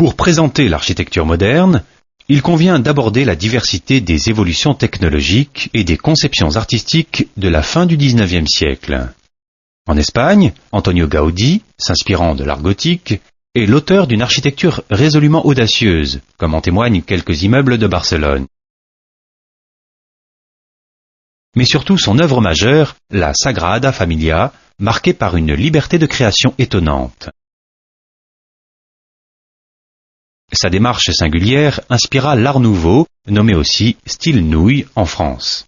Pour présenter l'architecture moderne, il convient d'aborder la diversité des évolutions technologiques et des conceptions artistiques de la fin du XIXe siècle. En Espagne, Antonio Gaudí, s'inspirant de l'art gothique, est l'auteur d'une architecture résolument audacieuse, comme en témoignent quelques immeubles de Barcelone. Mais surtout son œuvre majeure, la Sagrada Familia, marquée par une liberté de création étonnante. Sa démarche singulière inspira l'Art nouveau, nommé aussi style nouille en France.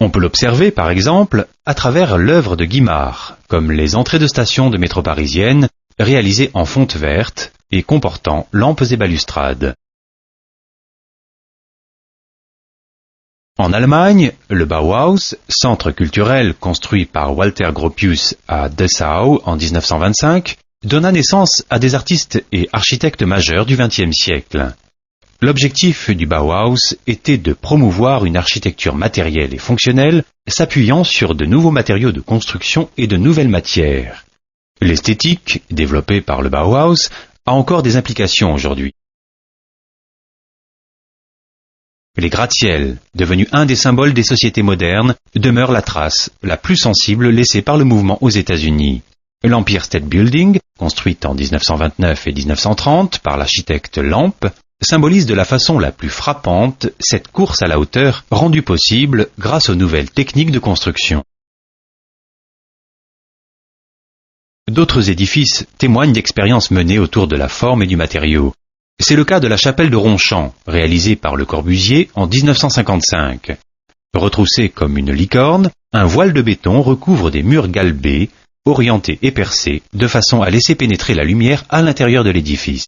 On peut l'observer, par exemple, à travers l'œuvre de Guimard, comme les entrées de stations de métro parisiennes, réalisées en fonte verte et comportant lampes et balustrades. En Allemagne, le Bauhaus, centre culturel construit par Walter Gropius à Dessau en 1925, donna naissance à des artistes et architectes majeurs du XXe siècle. L'objectif du Bauhaus était de promouvoir une architecture matérielle et fonctionnelle s'appuyant sur de nouveaux matériaux de construction et de nouvelles matières. L'esthétique, développée par le Bauhaus, a encore des implications aujourd'hui. Les gratte-ciels, devenus un des symboles des sociétés modernes, demeurent la trace la plus sensible laissée par le mouvement aux États-Unis. L'Empire State Building, construite en 1929 et 1930 par l'architecte Lamp, symbolise de la façon la plus frappante cette course à la hauteur rendue possible grâce aux nouvelles techniques de construction. D'autres édifices témoignent d'expériences menées autour de la forme et du matériau. C'est le cas de la chapelle de Ronchamp, réalisée par Le Corbusier en 1955. Retroussée comme une licorne, un voile de béton recouvre des murs galbés, orientés et percés, de façon à laisser pénétrer la lumière à l'intérieur de l'édifice.